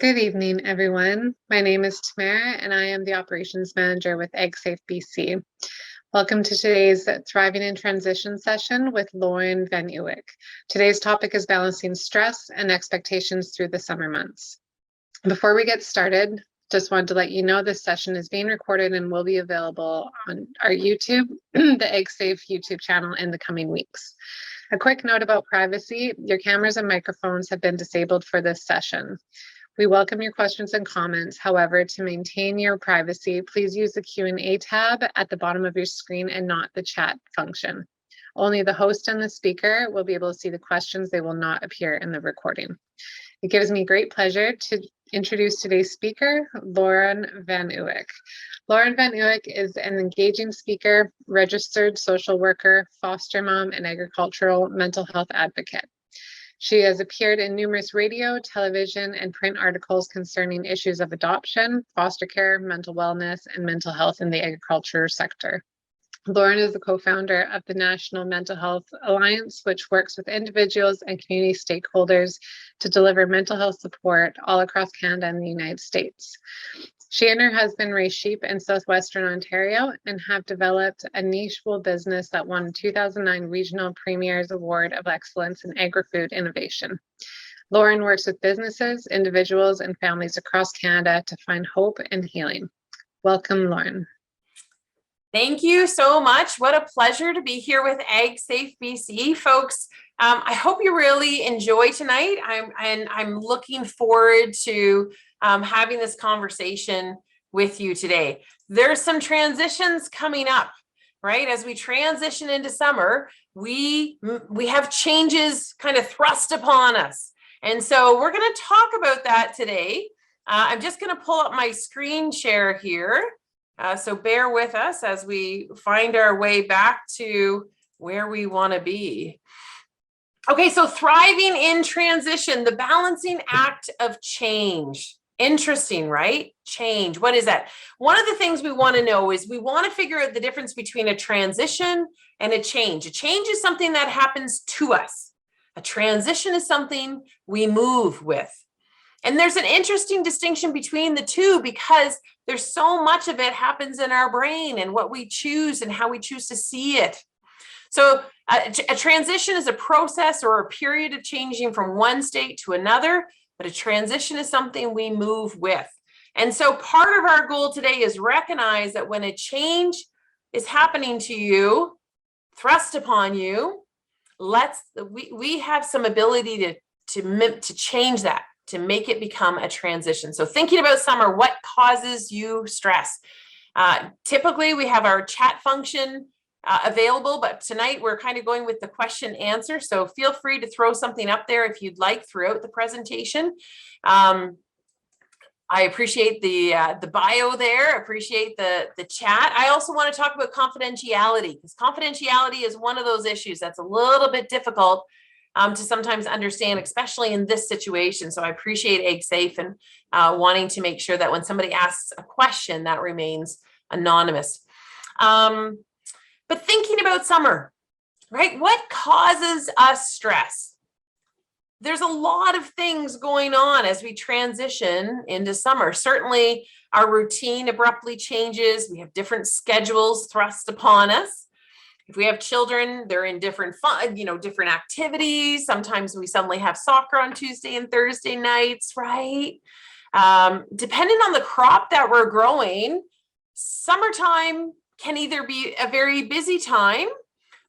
Good evening, everyone. My name is Tamara, and I am the Operations Manager with AgSafe BC. Welcome to today's Thriving in Transition session with Lauren Van Ewyk. Today's topic is balancing stress and expectations through the summer months. Before we get started, just wanted to let you know this session is being recorded and will be available on our YouTube, the AgSafe YouTube channel in the coming weeks. A quick note about privacy: your cameras and microphones have been disabled for this session. We welcome your questions and comments. However, to maintain your privacy, please use the Q&A tab at the bottom of your screen and not the chat function. Only the host and the speaker will be able to see the questions. They will not appear in the recording. It gives me great pleasure to introduce today's speaker, Lauren Van Ewyk. Lauren Van Ewyk is an engaging speaker, registered social worker, foster mom, and agricultural mental health advocate. She has appeared in numerous radio, television, and print articles concerning issues of adoption, foster care, mental wellness, and mental health in the agriculture sector. Lauren is the co-founder of the National Mental Health Alliance, which works with individuals and community stakeholders to deliver mental health support all across Canada and the United States. She and her husband raise sheep in southwestern Ontario and have developed a niche-able business that won the 2009 Regional Premier's Award of Excellence in Agri-food Innovation. Lauren works with businesses, individuals, and families across Canada to find hope and healing. Welcome, Lauren. Thank you so much. What a pleasure to be here with AgSafe BC, folks. I hope you really enjoy tonight. I'm looking forward to having this conversation with you today. There's some transitions coming up, right? As we transition into summer, we have changes kind of thrust upon us. And so we're going to talk about that today. I'm just going to pull up my screen share here. So bear with us as we find our way back to where we want to be. Okay, so thriving in transition, the balancing act of change. Interesting, right? Change. What is that? One of the things we want to know is we want to figure out the difference between a transition and a change. A change is something that happens to us. A transition is something we move with. And there's an interesting distinction between the two because there's so much of it happens in our brain and what we choose and how we choose to see it. So a transition is a process or a period of changing from one state to another, but a transition is something we move with. And so part of our goal today is recognize that when a change is happening to you, thrust upon you, we have some ability to change that, to make it become a transition. So thinking about summer, what causes you stress? Typically, we have our chat function available, but tonight we're kind of going with the question answer. So feel free to throw something up there if you'd like throughout the presentation. I appreciate the bio there, appreciate the chat. I also want to talk about confidentiality, because confidentiality is one of those issues that's a little bit difficult to sometimes understand, especially in this situation. So I appreciate AgSafe and wanting to make sure that when somebody asks a question, that remains anonymous. But thinking about summer, right? What causes us stress? There's a lot of things going on as we transition into summer. Certainly, our routine abruptly changes. We have different schedules thrust upon us. If we have children, they're in different different activities. Sometimes we suddenly have soccer on Tuesday and Thursday nights, right? Depending on the crop that we're growing, summertime can either be a very busy time,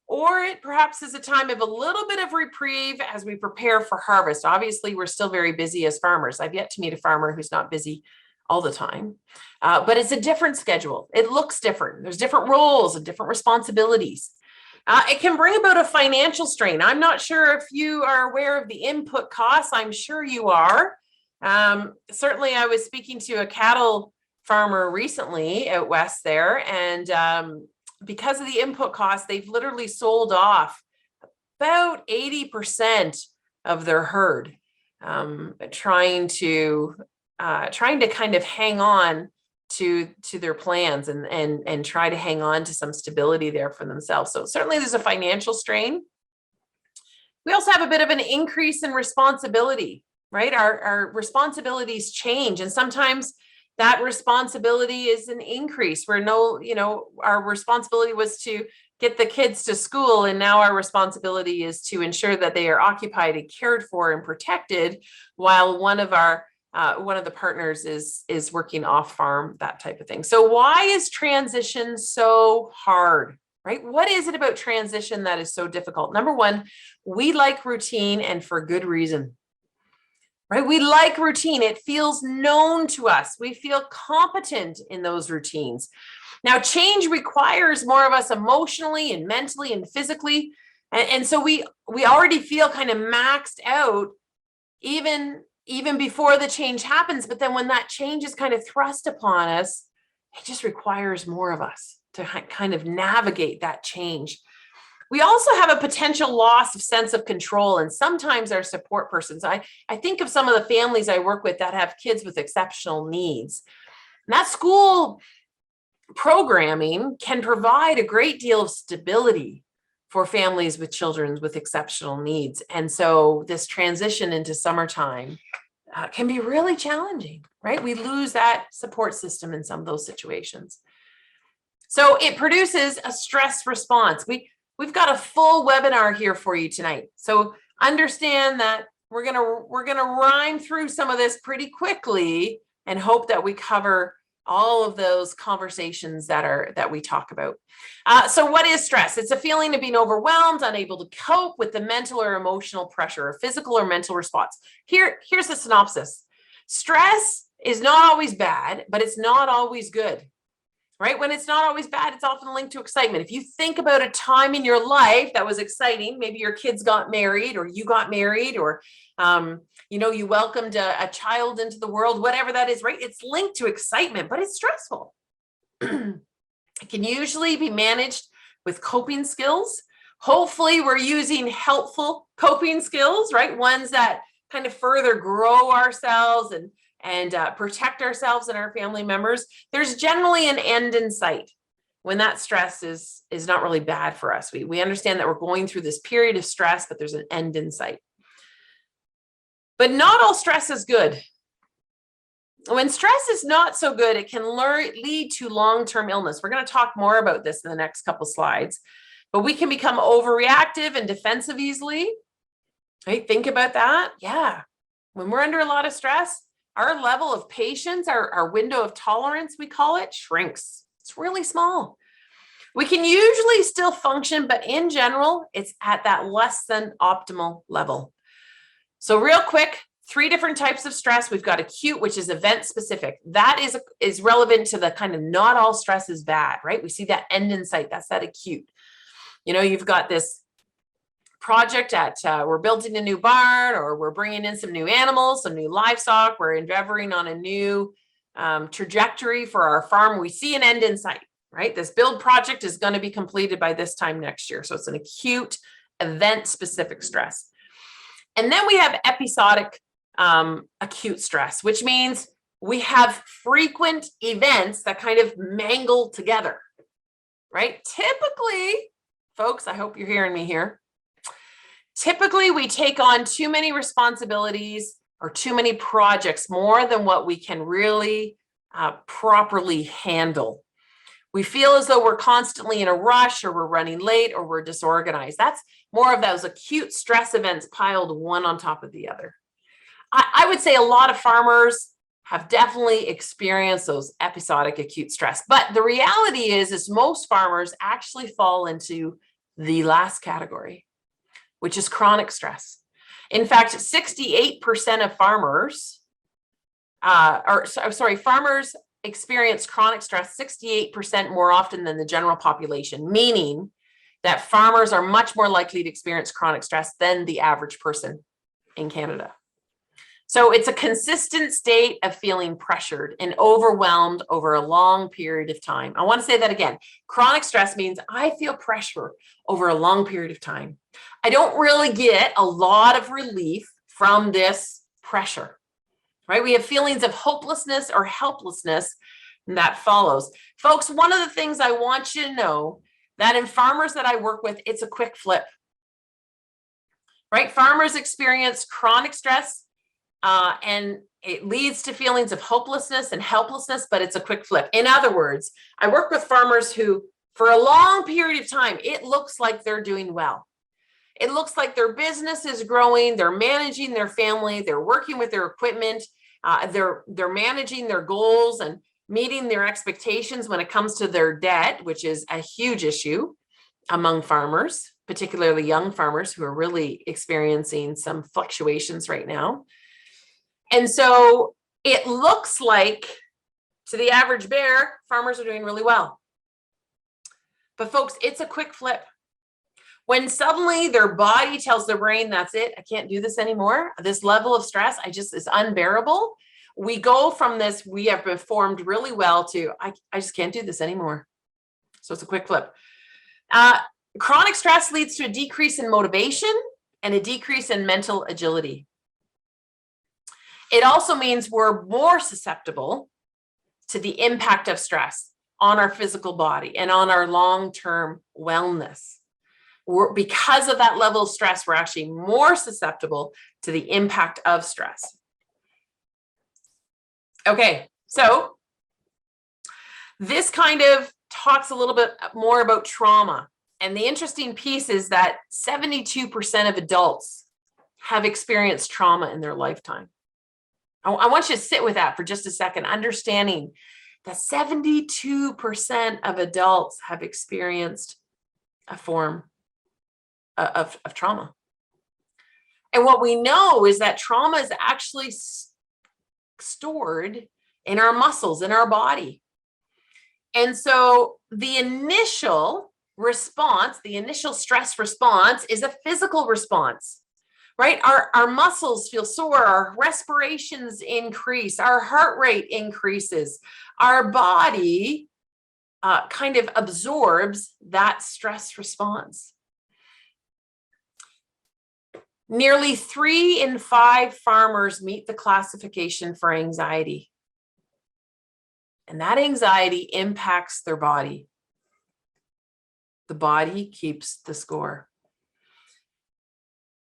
or it perhaps is a time of a little bit of reprieve as we prepare for harvest. Obviously, we're still very busy as farmers. I've yet to meet a farmer who's not busy all the time, but it's a different schedule. It looks different. There's different roles and different responsibilities. It can bring about a financial strain. I'm not sure if you are aware of the input costs. I'm sure you are. Certainly, I was speaking to a cattle farmer recently out west there, and because of the input costs, they've literally sold off about 80% of their herd, trying to kind of hang on to their plans and try to hang on to some stability there for themselves. So certainly there's a financial strain. We also have a bit of an increase in responsibility. right? Our responsibilities change, and sometimes that responsibility is an increase where our responsibility was to get the kids to school, and now our responsibility is to ensure that they are occupied and cared for and protected while one of the partners is working off farm, that type of thing. So why is transition so hard, right? What is it about transition that is so difficult? Number one, we like routine, and for good reason. Right? We like routine. It feels known to us. We feel competent in those routines. Now, change requires more of us emotionally and mentally and physically. And so we already feel kind of maxed out even before the change happens. But then when that change is kind of thrust upon us, it just requires more of us to kind of navigate that change. We also have a potential loss of sense of control, and sometimes our support persons. I think of some of the families I work with that have kids with exceptional needs. And that school programming can provide a great deal of stability for families with children with exceptional needs. And so this transition into summertime can be really challenging, right? We lose that support system in some of those situations. So it produces a stress response. We've got a full webinar here for you tonight. So understand that we're gonna rhyme through some of this pretty quickly and hope that we cover all of those conversations that we talk about. So what is stress? It's a feeling of being overwhelmed, unable to cope with the mental or emotional pressure, a physical or mental response. Here's the synopsis. Stress is not always bad, but it's not always good. Right? When it's not always bad, it's often linked to excitement. If you think about a time in your life that was exciting, maybe your kids got married or you got married, or you welcomed a child into the world, whatever that is, right? It's linked to excitement, but it's stressful. It can usually be managed with coping skills. Hopefully we're using helpful coping skills, right? Ones that kind of further grow ourselves and protect ourselves and our family members. There's generally an end in sight when that stress is not really bad for us. We understand that we're going through this period of stress, but there's an end in sight. But not all stress is good. When stress is not so good, it can lead to long-term illness. We're going to talk more about this in the next couple slides, but we can become overreactive and defensive easily. Right? Think about that. Yeah. When we're under a lot of stress, our level of patience, our window of tolerance, we call it, shrinks. It's really small. We can usually still function, but in general, it's at that less than optimal level. So real quick, 3 different types of stress. We've got acute, which is event specific. That is relevant to the kind of not all stress is bad, right? We see that end in sight. That's that acute. You've got this project we're building a new barn, or we're bringing in some new animals, some new livestock. We're endeavoring on a new trajectory for our farm. We see an end in sight, right? This build project is going to be completed by this time next year. So it's an acute event specific stress. And then we have episodic acute stress, which means we have frequent events that kind of mangle together, right? Typically, folks, I hope you're hearing me here. Typically, we take on too many responsibilities or too many projects, more than what we can really properly handle. We feel as though we're constantly in a rush, or we're running late, or we're disorganized. That's more of those acute stress events piled one on top of the other. I would say a lot of farmers have definitely experienced those episodic acute stress. But the reality is most farmers actually fall into the last category, which is chronic stress. In fact, 68% of farmers, farmers experience chronic stress 68% more often than the general population, meaning that farmers are much more likely to experience chronic stress than the average person in Canada. So it's a consistent state of feeling pressured and overwhelmed over a long period of time. I want to say that again. Chronic stress means I feel pressure over a long period of time. I don't really get a lot of relief from this pressure, right? We have feelings of hopelessness or helplessness that follows. Folks, one of the things I want you to know that in farmers that I work with, it's a quick flip, right? Farmers experience chronic stress and it leads to feelings of hopelessness and helplessness, but it's a quick flip. In other words, I work with farmers who, for a long period of time, it looks like they're doing well. It looks like their business is growing, they're managing their family, they're working with their equipment, they're managing their goals and meeting their expectations when it comes to their debt, which is a huge issue among farmers, particularly young farmers who are really experiencing some fluctuations right now. And so it looks like, to the average bear, farmers are doing really well. But folks, it's a quick flip. When suddenly their body tells their brain, that's it, I can't do this anymore. This level of stress, is unbearable. We go from this, we have performed really well, to, I just can't do this anymore. So it's a quick flip. Chronic stress leads to a decrease in motivation and a decrease in mental agility. It also means we're more susceptible to the impact of stress on our physical body and on our long-term wellness. Because of that level of stress, we're actually more susceptible to the impact of stress. Okay, so this kind of talks a little bit more about trauma. And the interesting piece is that 72% of adults have experienced trauma in their lifetime. I want you to sit with that for just a second, understanding that 72% of adults have experienced a form of trauma. And what we know is that trauma is actually stored in our muscles, in our body. And so the initial response, the initial stress response, is a physical response. Right? Our muscles feel sore, our respirations increase, our heart rate increases, our body kind of absorbs that stress response. Nearly 3 in 5 farmers meet the classification for anxiety. And that anxiety impacts their body. The body keeps the score.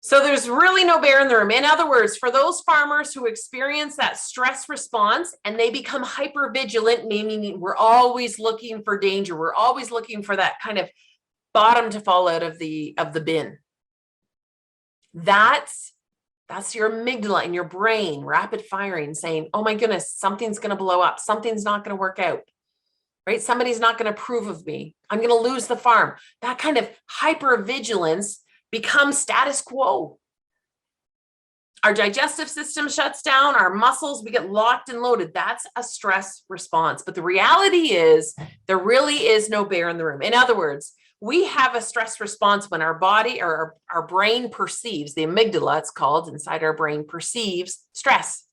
So there's really no bear in the room. In other words, for those farmers who experience that stress response and they become hypervigilant, meaning we're always looking for danger, we're always looking for that kind of bottom to fall out of the bin. That's your amygdala in your brain, rapid firing, saying, oh my goodness, something's going to blow up. Something's not going to work out, right? Somebody's not going to approve of me. I'm going to lose the farm. That kind of hypervigilance becomes status quo. Our digestive system shuts down, our muscles, we get locked and loaded. That's a stress response. But the reality is there really is no bear in the room. In other words, we have a stress response when our body or our brain perceives, the amygdala, it's called, inside our brain, perceives stress.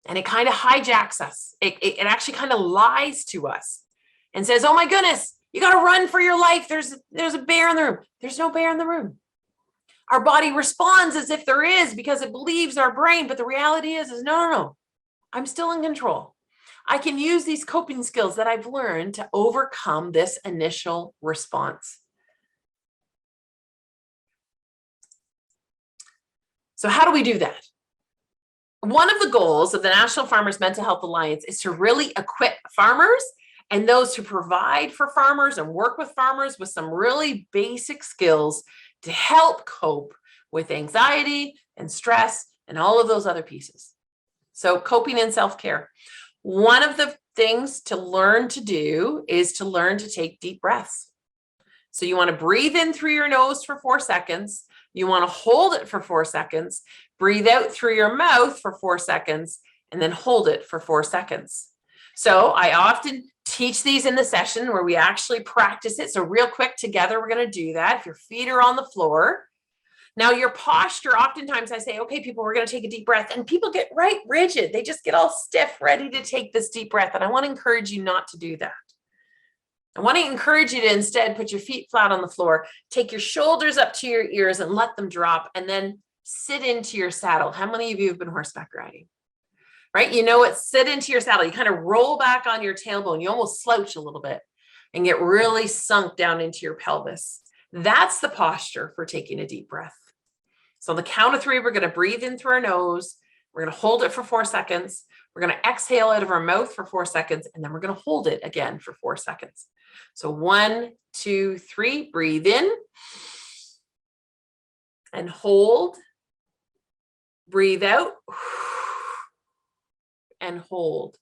And it kind of hijacks us. It actually kind of lies to us and says, oh my goodness, you got to run for your life. There's a bear in the room. There's no bear in the room. Our body responds as if there is because it believes our brain. But the reality is no, I'm still in control. I can use these coping skills that I've learned to overcome this initial response. So how do we do that? One of the goals of the National Farmers Mental Health Alliance is to really equip farmers and those who provide for farmers and work with farmers with some really basic skills to help cope with anxiety and stress and all of those other pieces. So coping and self-care. One of the things to learn to do is to learn to take deep breaths. So you want to breathe in through your nose for 4 seconds. You want to hold it for 4 seconds, breathe out through your mouth for 4 seconds, and then hold it for 4 seconds. So I often teach these in the session where we actually practice it. So real quick together, we're going to do that. If your feet are on the floor. Now your posture, oftentimes I say, okay, people, we're going to take a deep breath, and people get right rigid. They just get all stiff, ready to take this deep breath. And I want to encourage you not to do that. I want to encourage you to instead put your feet flat on the floor, take your shoulders up to your ears and let them drop, and then sit into your saddle. How many of you have been horseback riding? Right? You know what? Sit into your saddle. You kind of roll back on your tailbone. You almost slouch a little bit and get really sunk down into your pelvis. That's the posture for taking a deep breath. So on the count of 3, we're going to breathe in through our nose, We're going to hold it for 4 seconds. We're going to exhale out of our mouth for 4 seconds, and then we're going to hold it again for 4 seconds. So 1, 2, 3, breathe in and hold, breathe out and hold.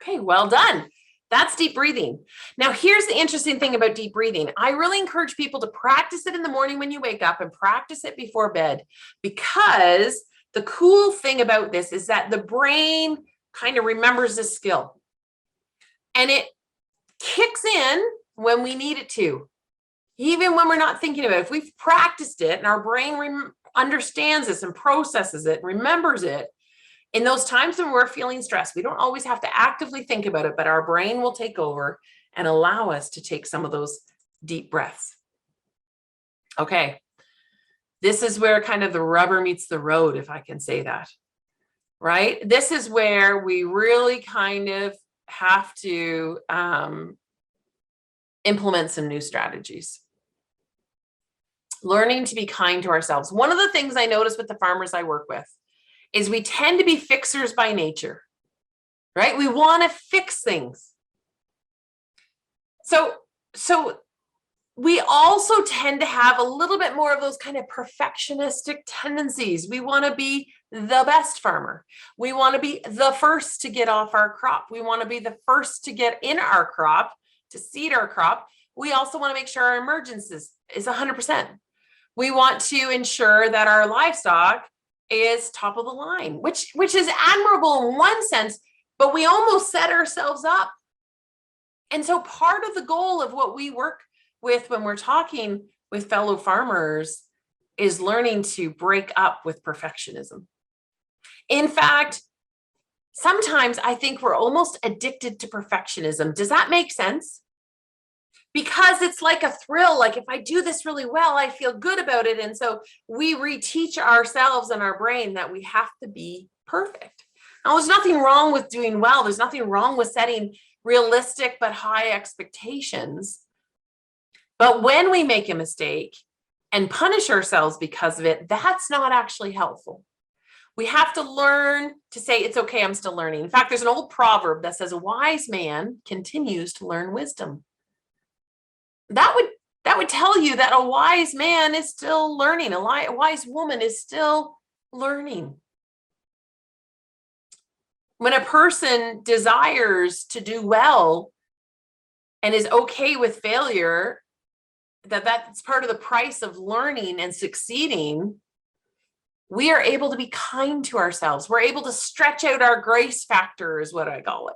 Okay, well done. That's deep breathing. Now, here's the interesting thing about deep breathing. I really encourage people to practice it in the morning when you wake up and practice it before bed, because the cool thing about this is that the brain kind of remembers this skill and it kicks in when we need it to, even when we're not thinking about it. If we've practiced it and our brain understands this and processes it, remembers it, in those times when we're feeling stressed, we don't always have to actively think about it, but our brain will take over and allow us to take some of those deep breaths. Okay. This is where kind of the rubber meets the road, if I can say that, right? This is where we really kind of have to implement some new strategies. Learning to be kind to ourselves. One of the things I notice with the farmers I work with is we tend to be fixers by nature, right? We want to fix things. So we also tend to have a little bit more of those kind of perfectionistic tendencies. We want to be the best farmer. We want to be the first to get off our crop. We want to be the first to get in our crop, to seed our crop. We also want to make sure our emergence is 100%. We want to ensure that our livestock is top of the line, which is admirable in one sense, but we almost set ourselves up. And so part of the goal of what we work with when we're talking with fellow farmers is learning to break up with perfectionism. In fact, sometimes I think we're almost addicted to perfectionism. Does that make sense? Because it's like a thrill. Like, if I do this really well, I feel good about it. And so we reteach ourselves and our brain that we have to be perfect. Now, there's nothing wrong with doing well. There's nothing wrong with setting realistic but high expectations. But when we make a mistake and punish ourselves because of it, that's not actually helpful. We have to learn to say, it's okay, I'm still learning. In fact, there's an old proverb that says, a wise man continues to learn wisdom. That would tell you that a wise man is still learning. A wise woman is still learning. When a person desires to do well and is okay with failure, that's part of the price of learning and succeeding, we are able to be kind to ourselves. We're able to stretch out our grace factor, is what I call it.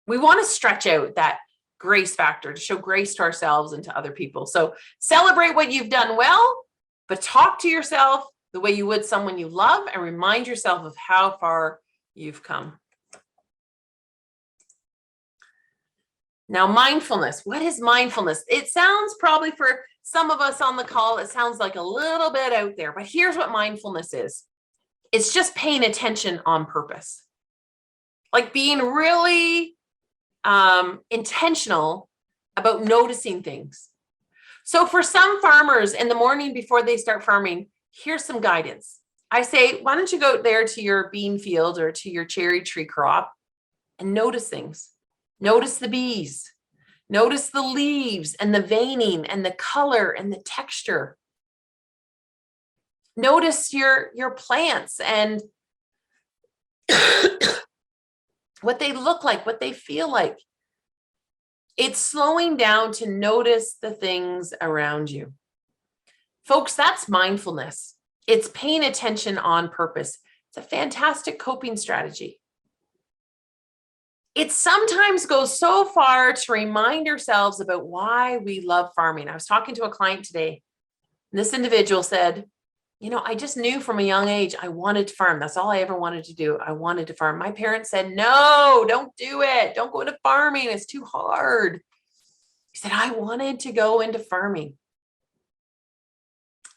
We want to stretch out that grace factor to show grace to ourselves and to other people. So celebrate what you've done well, but talk to yourself the way you would someone you love, and remind yourself of how far you've come. Now, mindfulness. What is mindfulness? It sounds, probably for some of us on the call, it sounds like a little bit out there, but here's what mindfulness is. It's just paying attention on purpose. Like being really intentional about noticing things. So for some farmers, in the morning before they start farming, here's some guidance. I say, why don't you go out there to your bean field or to your cherry tree crop and notice things. Notice the bees. Notice the leaves and the veining and the color and the texture. Notice your plants and what they look like, what they feel like. It's slowing down to notice the things around you. Folks, that's mindfulness. It's paying attention on purpose. It's a fantastic coping strategy. It sometimes goes so far to remind ourselves about why we love farming. I was talking to a client today, and this individual said, I just knew from a young age I wanted to farm. That's all I ever wanted to do. I wanted to farm. My parents said, no, don't do it. Don't go into farming. It's too hard. He said, I wanted to go into farming.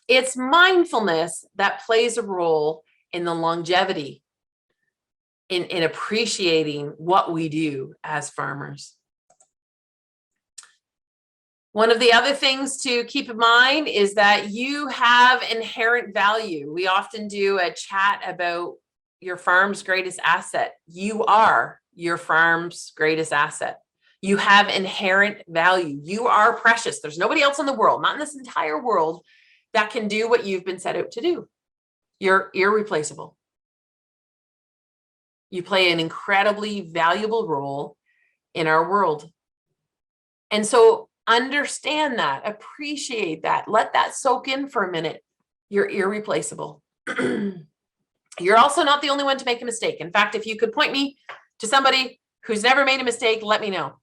It's mindfulness that plays a role in the longevity, in appreciating what we do as farmers. One of the other things to keep in mind is that you have inherent value. We often do a chat about your farm's greatest asset. You are your farm's greatest asset. You have inherent value. You are precious. There's nobody else in the world, not in this entire world, that can do what you've been set out to do. You're irreplaceable. You play an incredibly valuable role in our world. And so understand that, appreciate that, let that soak in for a minute. You're irreplaceable. You're also not the only one to make a mistake. In fact, if you could point me to somebody who's never made a mistake, let me know.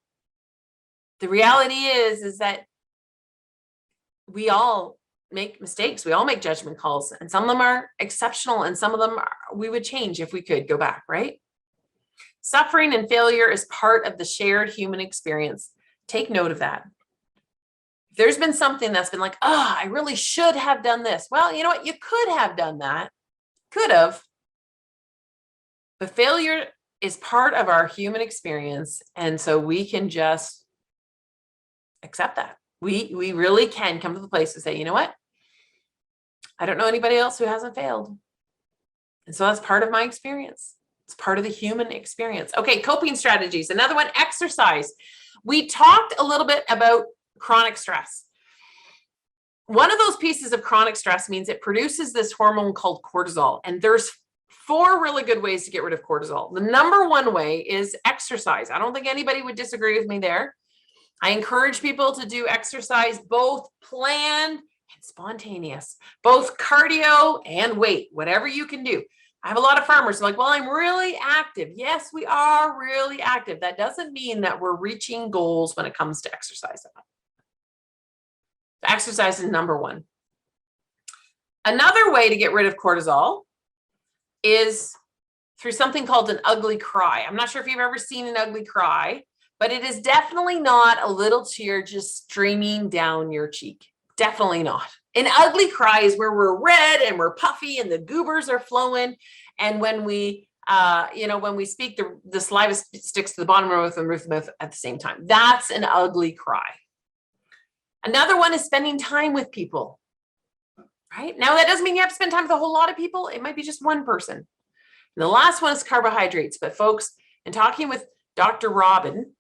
The reality is that we all make mistakes. We all make judgment calls, and some of them are exceptional, and some of them we would change if we could go back, right? Suffering and failure is part of the shared human experience. Take note of that. If there's been something that's been like, oh, I really should have done this. Well, you know what? You could have done that. Could have. But failure is part of our human experience. And so we can just accept that. We really can come to the place to say, you know what? I don't know anybody else who hasn't failed. And so that's part of my experience. It's part of the human experience. Okay, coping strategies. Another one, exercise. We talked a little bit about chronic stress. One of those pieces of chronic stress means it produces this hormone called cortisol. And there's 4 really good ways to get rid of cortisol. The number one way is exercise. I don't think anybody would disagree with me there. I encourage people to do exercise, both planned and spontaneous, both cardio and weight, whatever you can do. I have a lot of farmers who are like, well, I'm really active. Yes, we are really active. That doesn't mean that we're reaching goals when it comes to exercise. Exercise is number one. Another way to get rid of cortisol is through something called an ugly cry. I'm not sure if you've ever seen an ugly cry, but it is definitely not a little tear just streaming down your cheek. Definitely not. An ugly cry is where we're red and we're puffy and the goobers are flowing. And when we, when we speak, the saliva sticks to the bottom of the roof of the mouth at the same time. That's an ugly cry. Another one is spending time with people, right? Now, that doesn't mean you have to spend time with a whole lot of people. It might be just one person. And the last one is carbohydrates. But folks, in talking with Dr. Robin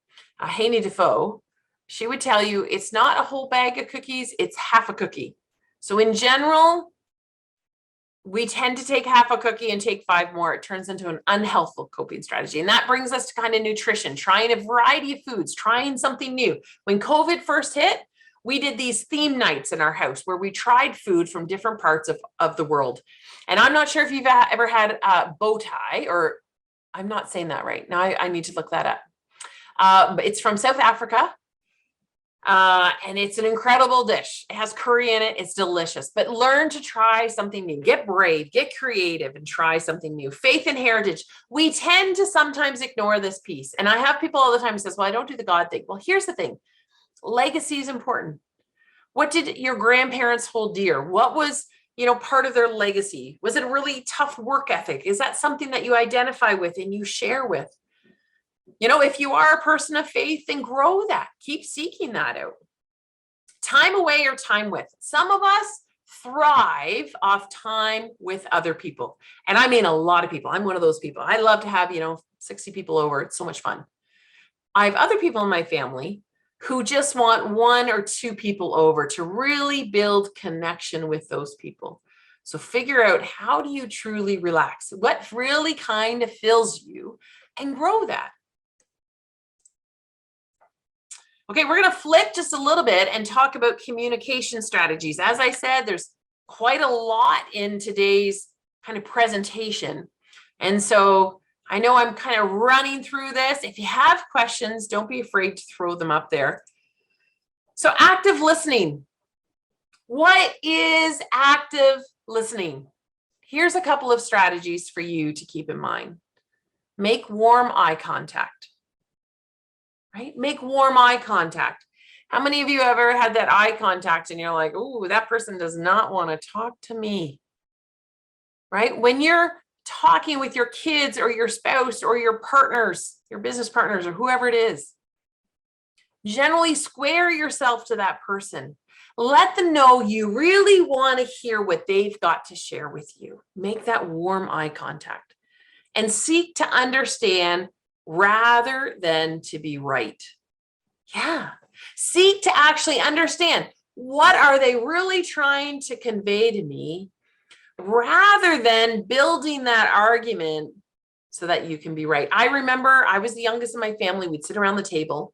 Haney Defoe, she would tell you it's not a whole bag of cookies, it's half a cookie. So in general, we tend to take half a cookie and take 5 more. It turns into an unhealthful coping strategy. And that brings us to kind of nutrition, trying a variety of foods, trying something new. When COVID first hit, we did these theme nights in our house where we tried food from different parts of the world. And I'm not sure if you've ever had a bow tie, or I'm not saying that right. Now I need to look that up. But it's from South Africa. And it's an incredible dish. It has curry in it. It's delicious. But learn to try something new. Get brave, get creative, and try something new. Faith and heritage. We tend to sometimes ignore this piece. And I have people all the time who says, well, I don't do the God thing. Well, here's the thing. Legacy is important. What did your grandparents hold dear? What was, part of their legacy? Was it a really tough work ethic? Is that something that you identify with and you share with? If you are a person of faith, then grow that. Keep seeking that out. Time away or time with. Some of us thrive off time with other people. And I mean a lot of people. I'm one of those people. I love to have, 60 people over. It's so much fun. I have other people in my family who just want 1 or 2 people over to really build connection with those people. So figure out, how do you truly relax? What really kind of fills you, and grow that. Okay, we're going to flip just a little bit and talk about communication strategies. As I said, there's quite a lot in today's kind of presentation. And so I know I'm kind of running through this. If you have questions, don't be afraid to throw them up there. So active listening. What is active listening? Here's a couple of strategies for you to keep in mind. Make warm eye contact. Right? Make warm eye contact. How many of you ever had that eye contact and you're like, oh, that person does not want to talk to me? Right? When you're talking with your kids or your spouse or your partners, your business partners, or whoever it is, Generally, square yourself to that person. Let them know you really want to hear what they've got to share with you. Make that warm eye contact and seek to understand rather than to be right. Yeah. Seek to actually understand, what are they really trying to convey to me, rather than building that argument so that you can be right. I remember I was the youngest in my family. We'd sit around the table,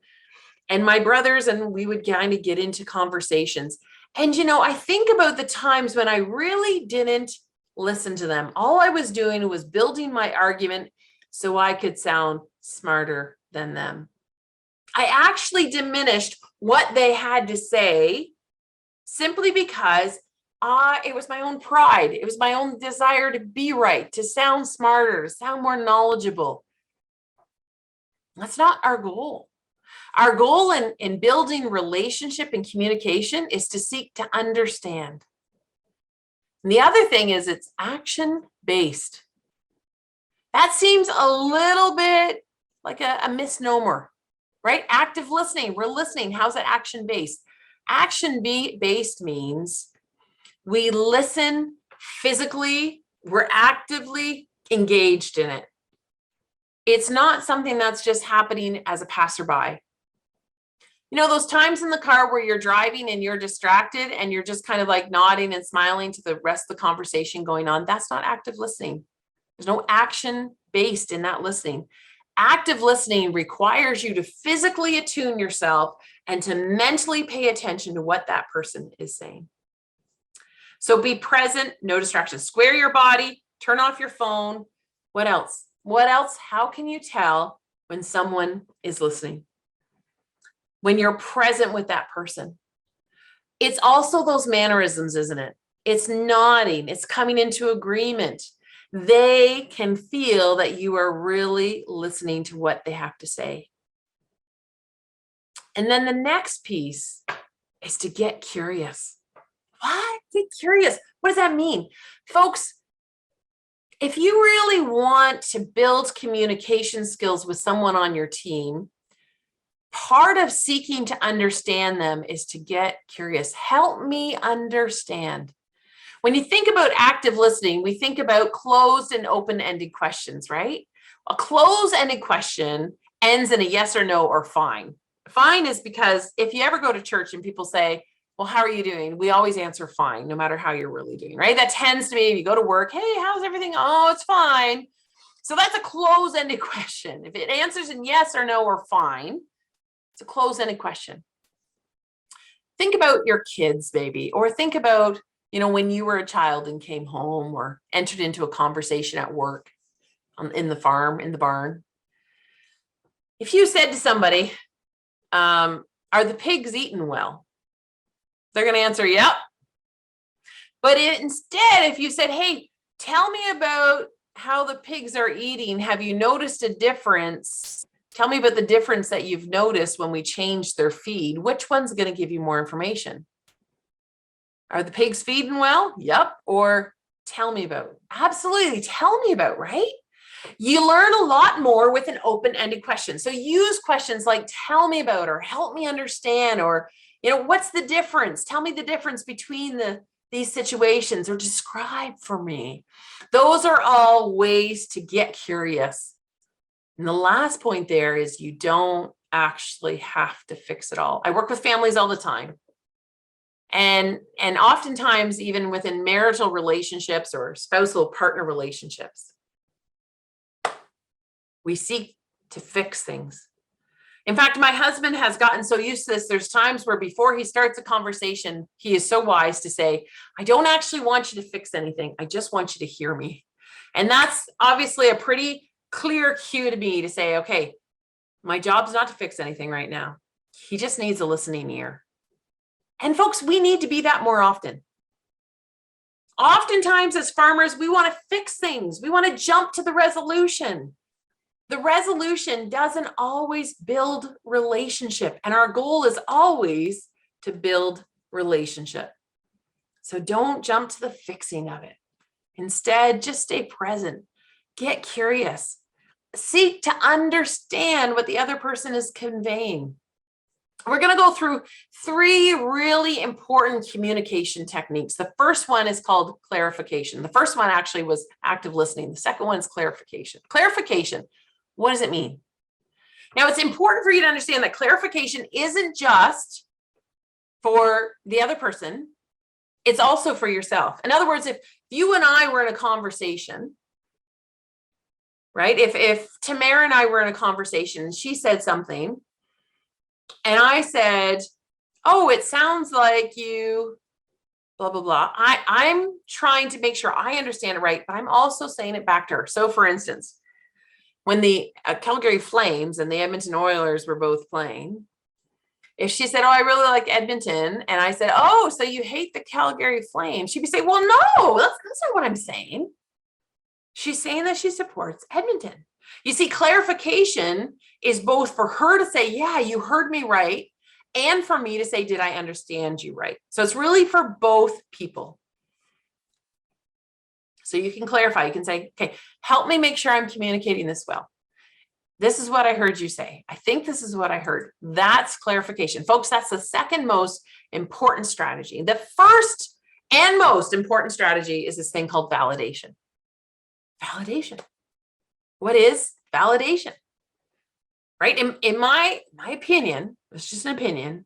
and my brothers and we would kind of get into conversations. And, I think about the times when I really didn't listen to them. All I was doing was building my argument so I could sound smarter than them. I actually diminished what they had to say simply because it was my own pride. It was my own desire to be right, to sound smarter, to sound more knowledgeable. That's not our goal. Our goal in building relationship and communication is to seek to understand. And the other thing is, it's action-based. That seems a little bit like a misnomer, right? Active listening, we're listening. How's that action-based? Action-based means we listen physically, we're actively engaged in it. It's not something that's just happening as a passerby. Those times in the car where you're driving and you're distracted and you're just kind of like nodding and smiling to the rest of the conversation going on, that's not active listening. There's no action based in that listening. Active listening requires you to physically attune yourself and to mentally pay attention to what that person is saying. So be present, no distractions. Square your body, turn off your phone. What else? How can you tell when someone is listening? When you're present with that person. It's also those mannerisms, isn't it? It's nodding, it's coming into agreement. They can feel that you are really listening to what they have to say. And then the next piece is to get curious. What? Get curious. What does that mean? Folks, if you really want to build communication skills with someone on your team, part of seeking to understand them is to get curious. Help me understand. When you think about active listening, we think about closed and open-ended questions, right? A closed-ended question ends in a yes or no or fine. Fine is because if you ever go to church and people say, well, how are you doing? We always answer fine, no matter how you're really doing, right? That tends to be, you go to work, hey, how's everything? Oh, it's fine. So that's a closed-ended question. If it answers in yes or no or fine, it's a closed-ended question. Think about your kids, maybe, or think about, when you were a child and came home or entered into a conversation at work, in the farm, in the barn. If you said to somebody, are the pigs eating well? They're going to answer, yep. But instead, if you said, hey, tell me about how the pigs are eating. Have you noticed a difference? Tell me about the difference that you've noticed when we changed their feed. Which one's going to give you more information? Are the pigs feeding well? Yep. Or tell me about. Absolutely. Tell me about, right? You learn a lot more with an open-ended question. So use questions like tell me about, or help me understand, or, what's the difference? Tell me the difference between these situations, or describe for me. Those are all ways to get curious. And the last point there is you don't actually have to fix it all. I work with families all the time. And oftentimes, even within marital relationships or spousal partner relationships, we seek to fix things. In fact, my husband has gotten so used to this. There's times where before he starts a conversation, he is so wise to say, I don't actually want you to fix anything. I just want you to hear me. And that's obviously a pretty clear cue to me to say, okay, my job's not to fix anything right now. He just needs a listening ear. And folks, we need to be that more often. Oftentimes as farmers, we want to fix things. We want to jump to the resolution. The resolution doesn't always build relationship. And our goal is always to build relationship. So don't jump to the fixing of it. Instead, just stay present. Get curious. Seek to understand what the other person is conveying. We're going to go through 3 really important communication techniques. The first one is called clarification. The first one actually was active listening. The second one is clarification. Clarification, what does it mean? Now, it's important for you to understand that clarification isn't just for the other person, it's also for yourself. In other words, if you and I were in a conversation, right? If Tamara and I were in a conversation and she said something, and I said, oh, it sounds like you, blah, blah, blah. I'm trying to make sure I understand it right, but I'm also saying it back to her. So for instance, when the Calgary Flames and the Edmonton Oilers were both playing, if she said, oh, I really like Edmonton, and I said, oh, so you hate the Calgary Flames, she'd be saying, well, no, that's not what I'm saying. She's saying that she supports Edmonton. You see, clarification is both for her to say, yeah, you heard me right, and for me to say, did I understand you right? So it's really for both people. So you can clarify. You can say, okay, help me make sure I'm communicating this well. This is what I heard you say. I think this is what I heard. That's clarification. Folks, that's the second most important strategy. The first and most important strategy is this thing called validation. Validation. What is validation? Right? In my opinion, it's just an opinion,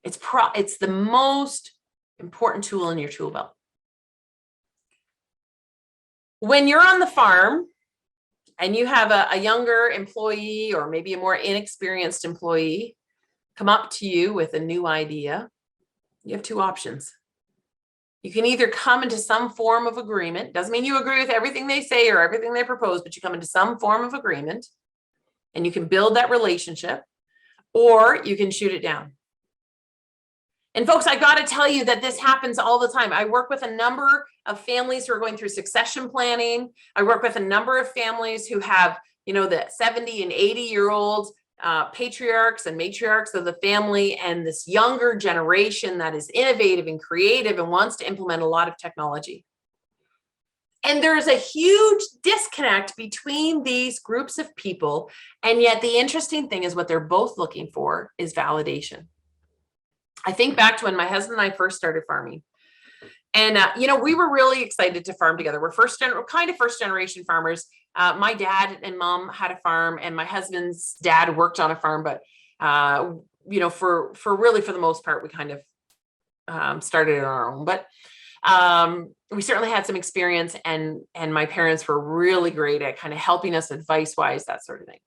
it's the most important tool in your tool belt. When you're on the farm and you have a younger employee or maybe a more inexperienced employee come up to you with a new idea, you have 2 options. You can either come into some form of agreement. Doesn't mean you agree with everything they say or everything they propose, but you come into some form of agreement and you can build that relationship, or you can shoot it down. And folks, I got to tell you that this happens all the time. I work with a number of families who are going through succession planning. I work with a number of families who have, the 70 and 80-year-old patriarchs and matriarchs of the family, and this younger generation that is innovative and creative and wants to implement a lot of technology. And there's a huge disconnect between these groups of people. And yet the interesting thing is what they're both looking for is validation. I think back to when my husband and I first started farming. And, we were really excited to farm together. We're kind of first generation farmers. My dad and mom had a farm, and my husband's dad worked on a farm. But, for the most part, we kind of started on our own. But we certainly had some experience, and my parents were really great at kind of helping us advice-wise, that sort of thing.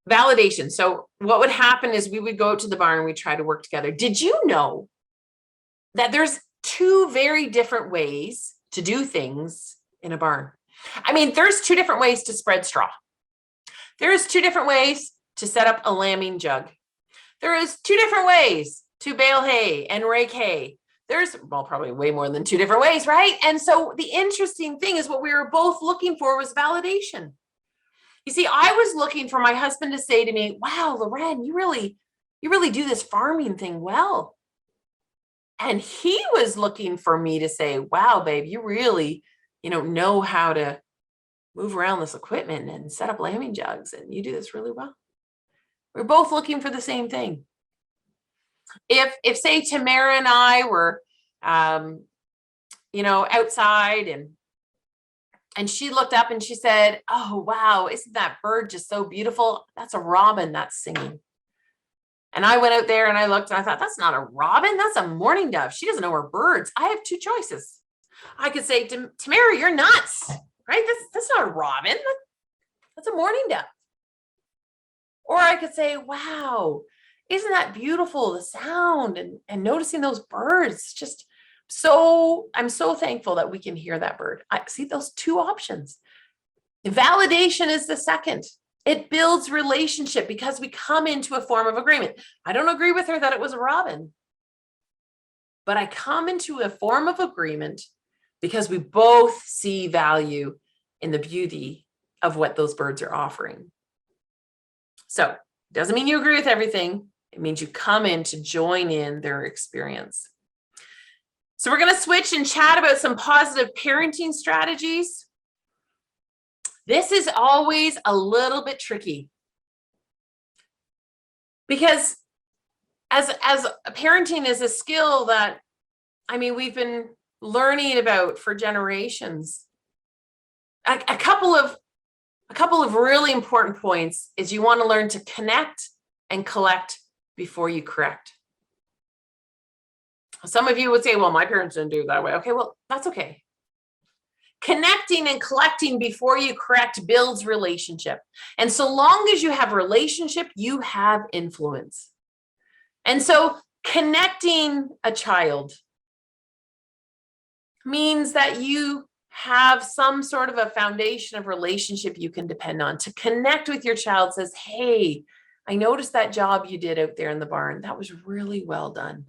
Validation. So what would happen is we would go out to the barn and we try to work together. Did you know that there's 2 very different ways to do things in a barn? I mean, there's 2 different ways to spread straw. There's 2 different ways to set up a lambing jug. There is 2 different ways to bale hay and rake hay. There's, probably way more than 2 different ways, right? And so the interesting thing is what we were both looking for was validation. You see, I was looking for my husband to say to me, wow, Loren, you really do this farming thing well. And he was looking for me to say, wow, babe, you really, know how to move around this equipment and set up lambing jugs, and you do this really well. We're both looking for the same thing. If say Tamara and I were, outside and she looked up and she said, oh, wow, isn't that bird just so beautiful? That's a robin that's singing. And I went out there and I looked and I thought, that's not a robin, that's a mourning dove. She doesn't know her birds. I have 2 choices. I could say, Tamara, you're nuts, right? That's not a robin. That's a mourning dove. Or I could say, wow, isn't that beautiful? The sound and noticing those birds, just I'm so thankful that we can hear that bird. I see those 2 options. Validation is the second. It builds relationship because we come into a form of agreement. I don't agree with her that it was a robin, but I come into a form of agreement because we both see value in the beauty of what those birds are offering. So it doesn't mean you agree with everything. It means you come in to join in their experience. So we're going to switch and chat about some positive parenting strategies. This is always a little bit tricky because as parenting is a skill that, I mean, we've been learning about for generations. A couple of really important points is you want to learn to connect and collect before you correct. Some of you would say, well, my parents didn't do it that way. Okay, well, that's okay. Connecting and collecting before you correct builds relationship. And so long as you have relationship, you have influence. And so connecting a child means that you have some sort of a foundation of relationship you can depend on. To connect with your child says, hey, I noticed that job you did out there in the barn. That was really well done.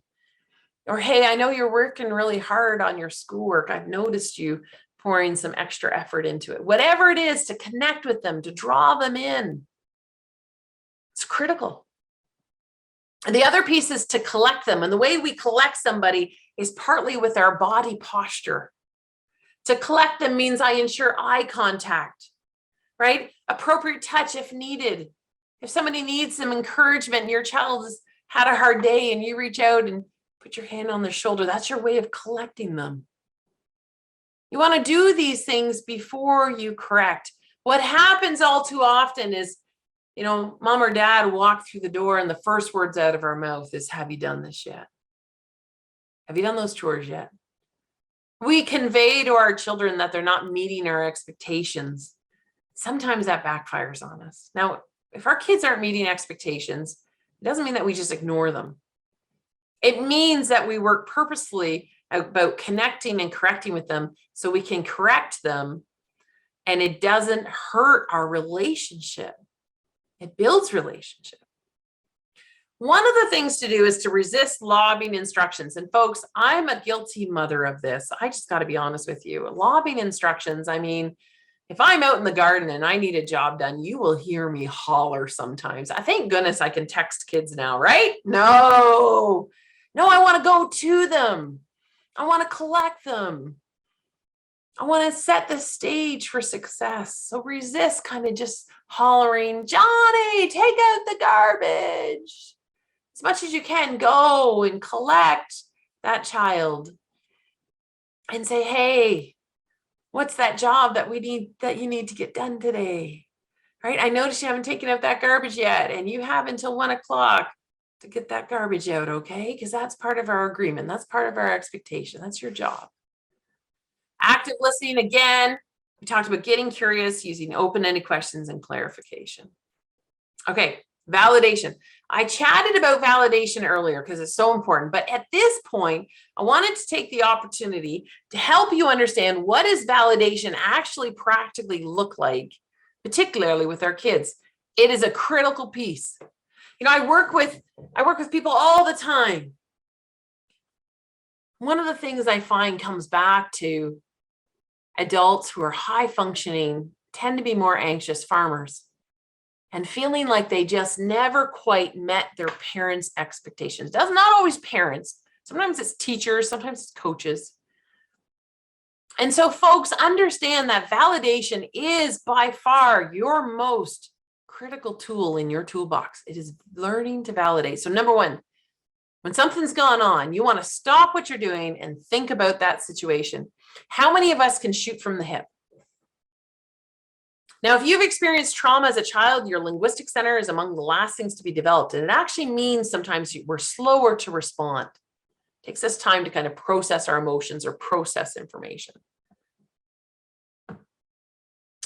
Or, hey, I know you're working really hard on your schoolwork. I've noticed you pouring some extra effort into it. Whatever it is, to connect with them, to draw them in. It's critical. And the other piece is to collect them. And the way we collect somebody is partly with our body posture. To collect them means I ensure eye contact, right? Appropriate touch if needed. If somebody needs some encouragement and your child has had a hard day and you reach out and put your hand on their shoulder, that's your way of collecting them. You want to do these things before you correct. What happens all too often is, mom or dad walk through the door and the first words out of our mouth is, have you done this yet? Have you done those chores yet? We convey to our children that they're not meeting our expectations. Sometimes that backfires on us. Now, if our kids aren't meeting expectations, it doesn't mean that we just ignore them. It means that we work purposefully about connecting and correcting with them so we can correct them and it doesn't hurt our relationship. It builds relationship. One of the things to do is to resist lobbying instructions. And folks, I'm a guilty mother of this. I just got to be honest with you. Lobbying instructions, I mean, if I'm out in the garden and I need a job done, you will hear me holler sometimes. I thank goodness I can text kids now, right? No, I want to go to them. I want to collect them. I want to set the stage for success. So resist kind of just hollering, Johnny, take out the garbage. As much as you can, go and collect that child and say, hey, what's that job that you need to get done today? Right? I noticed you haven't taken out that garbage yet, and you have until 1 o'clock to get that garbage out, okay? Because that's part of our agreement. That's part of our expectation. That's your job. Active listening, again, we talked about getting curious, using open-ended questions and clarification. Okay, validation. I chatted about validation earlier because it's so important, but at this point, I wanted to take the opportunity to help you understand what does validation actually practically look like, particularly with our kids. It is a critical piece. I work with people all the time. One of the things I find comes back to adults who are high functioning tend to be more anxious farmers and feeling like they just never quite met their parents' expectations. That's not always parents. Sometimes it's teachers, sometimes it's coaches. And so folks, understand that validation is by far your most critical tool in your toolbox. It is learning to validate. So number one, when something's gone on, you want to stop what you're doing and think about that situation. How many of us can shoot from the hip? Now, if you've experienced trauma as a child, your linguistic center is among the last things to be developed. And it actually means sometimes we're slower to respond. It takes us time to kind of process our emotions or process information.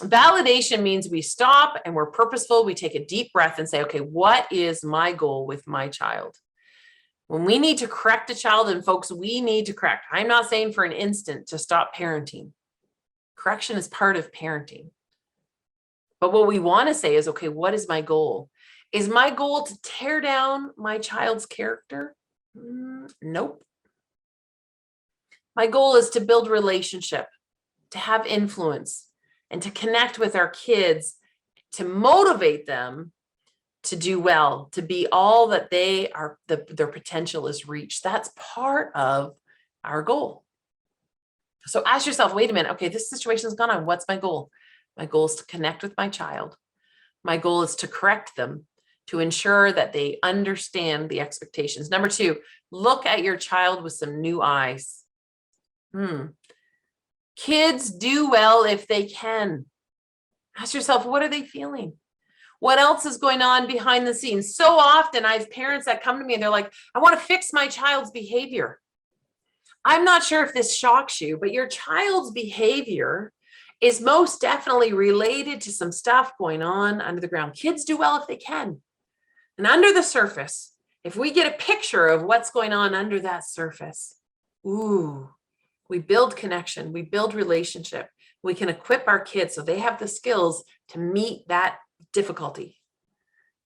Validation means we stop and we're purposeful. We take a deep breath and say, okay, what is my goal with my child? When we need to correct a child, and folks, we need to correct. I'm not saying for an instant to stop parenting. Correction is part of parenting. But what we want to say is, okay, what is my goal? Is my goal to tear down my child's character? Nope. My goal is to build relationship, to have influence, and to connect with our kids, to motivate them to do well, to be all that they are, their potential is reached. That's part of our goal. So ask yourself, wait a minute, okay, this situation's gone on. What's my goal? My goal is to connect with my child. My goal is to correct them, to ensure that they understand the expectations. Number 2, look at your child with some new eyes. Kids do well if they can. Ask yourself, what are they feeling? What else is going on behind the scenes? So often I have parents that come to me and they're like, I want to fix my child's behavior. I'm not sure if this shocks you, but your child's behavior is most definitely related to some stuff going on under the ground. Kids do well if they can. And under the surface, if we get a picture of what's going on under that surface, we build connection, we build relationship. We can equip our kids so they have the skills to meet that difficulty.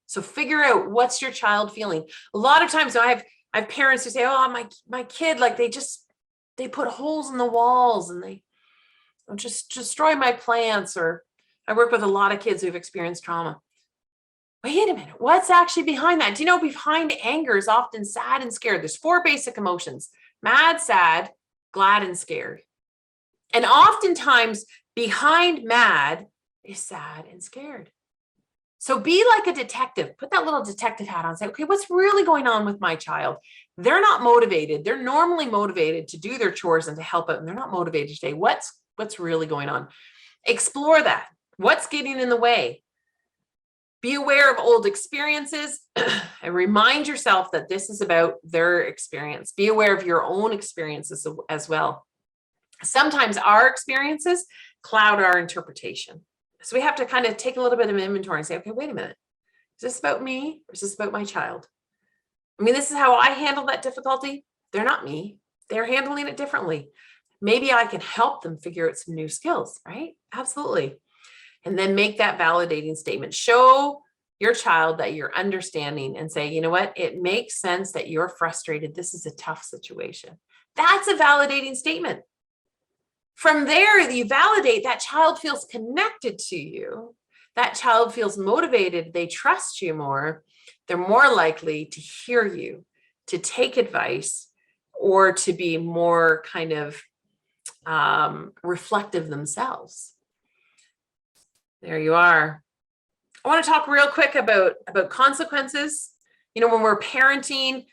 So figure out, what's your child feeling? A lot of times I have parents who say, oh, my kid, like they put holes in the walls and they just destroy my plants. Or I work with a lot of kids who've experienced trauma. Wait a minute, what's actually behind that? Do you know behind anger is often sad and scared? There's 4 basic emotions: mad, sad, glad, and scared. And oftentimes behind mad is sad and scared. So be like a detective, put that little detective hat on, say, okay, what's really going on with my child? They're not motivated. They're normally motivated to do their chores and to help out. And they're not motivated today. What's really going on? Explore that. What's getting in the way? Be aware of old experiences and remind yourself that this is about their experience. Be aware of your own experiences as well. Sometimes our experiences cloud our interpretation. So we have to kind of take a little bit of inventory and say, okay, wait a minute. Is this about me or is this about my child? I mean, this is how I handle that difficulty. They're not me. They're handling it differently. Maybe I can help them figure out some new skills, right? Absolutely. And then make that validating statement. Show your child that you're understanding and say, you know what? It makes sense that you're frustrated. This is a tough situation. That's a validating statement. From there, you validate, that child feels connected to you. That child feels motivated. They trust you more. They're more likely to hear you, to take advice, or to be more kind of reflective themselves. There you are. I want to talk real quick about consequences. You know, when we're parenting,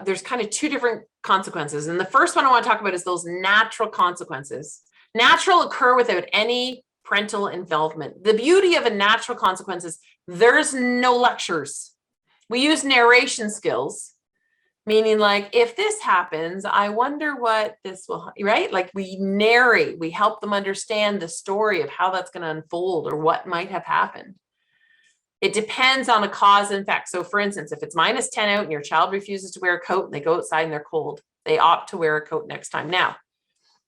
there's kind of 2 different consequences. And the first one I want to talk about is those natural consequences. Natural occur without any parental involvement. The beauty of a natural consequence is there's no lectures. We use narration skills, meaning like, if this happens, I wonder what this will, right? Like we narrate, we help them understand the story of how that's going to unfold or what might have happened. It depends on a cause and effect. So for instance, if it's -10 out and your child refuses to wear a coat and they go outside and they're cold, they opt to wear a coat next time. Now,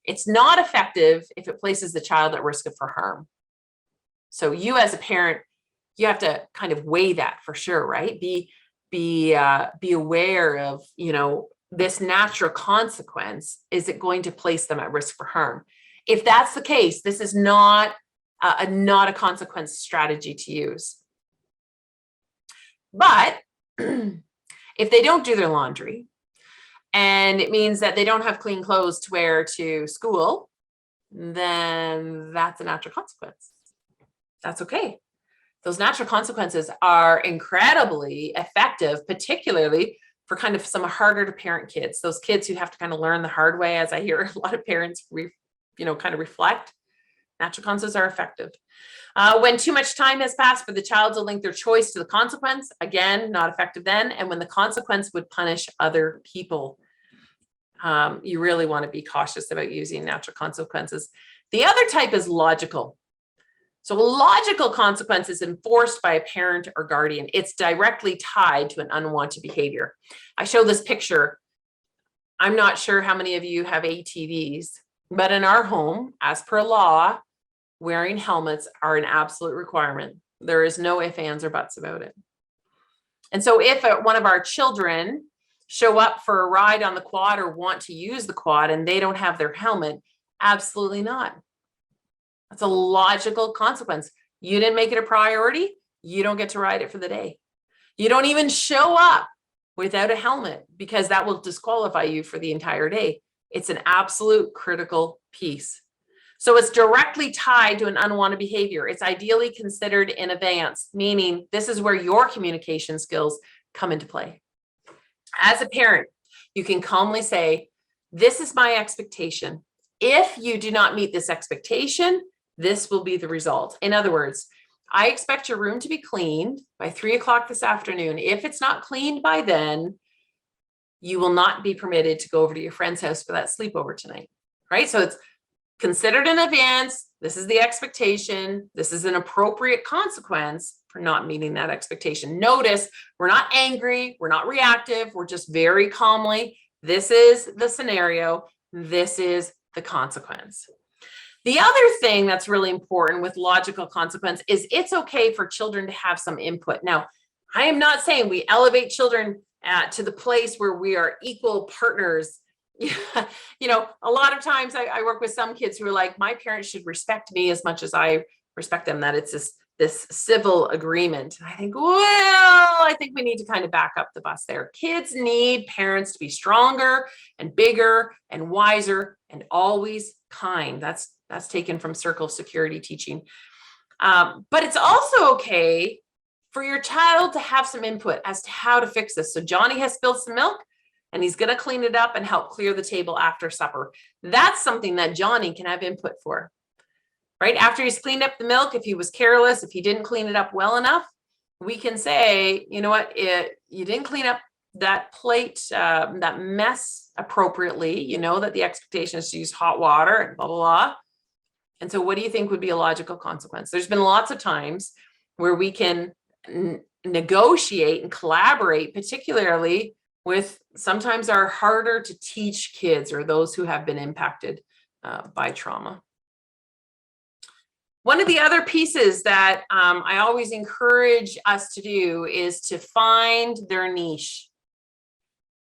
it's not effective if it places the child at risk for harm. So you as a parent, you have to kind of weigh that for sure, right? Be aware of, you know, this natural consequence. Is it going to place them at risk for harm? If that's the case, this is not a consequence strategy to use. But if they don't do their laundry and it means that they don't have clean clothes to wear to school, then that's a natural consequence. That's okay. Those natural consequences are incredibly effective, particularly for kind of some harder to parent kids, those kids who have to kind of learn the hard way, as I hear a lot of parents, kind of reflect. Natural consequences are effective. When too much time has passed for the child to link their choice to the consequence, again, not effective then. And when the consequence would punish other people, you really want to be cautious about using natural consequences. The other type is logical. So a logical consequence is enforced by a parent or guardian. It's directly tied to an unwanted behavior. I show this picture. I'm not sure how many of you have ATVs, but in our home, as per law, wearing helmets are an absolute requirement. There is no ifs, ands, or buts about it. And so if one of our children show up for a ride on the quad or want to use the quad and they don't have their helmet, absolutely not. That's a logical consequence. You didn't make it a priority. You don't get to ride it for the day. You don't even show up without a helmet because that will disqualify you for the entire day. It's an absolute critical piece. So it's directly tied to an unwanted behavior. It's ideally considered in advance, meaning this is where your communication skills come into play. As a parent, you can calmly say, this is my expectation. If you do not meet this expectation, this will be the result. In other words, I expect your room to be cleaned by 3 o'clock this afternoon. If it's not cleaned by then, you will not be permitted to go over to your friend's house for that sleepover tonight, right? So it's considered in advance. This is the expectation. This is an appropriate consequence for not meeting that expectation. Notice we're not angry. We're not reactive. We're just very calmly. This is the scenario. This is the consequence. The other thing that's really important with logical consequence is it's okay for children to have some input. Now, I am not saying we elevate children to the place where we are equal partners. You know, a lot of times I work with some kids who are like, my parents should respect me as much as I respect them, that it's this civil agreement. And I think, well, I think we need to kind of back up the bus there. Kids need parents to be stronger and bigger and wiser and always kind. That's taken from Circle of Security teaching. But it's also okay for your child to have some input as to how to fix this. So Johnny has spilled some milk and he's going to clean it up and help clear the table after supper. That's something that Johnny can have input for, right? After he's cleaned up the milk, if he was careless, if he didn't clean it up well enough, we can say, you know what, you didn't clean up that plate, that mess appropriately. You know that the expectation is to use hot water and blah, blah, blah. And so what do you think would be a logical consequence? There's been lots of times where we can negotiate and collaborate, particularly with sometimes our harder to teach kids or those who have been impacted by trauma. One of the other pieces that I always encourage us to do is to find their niche.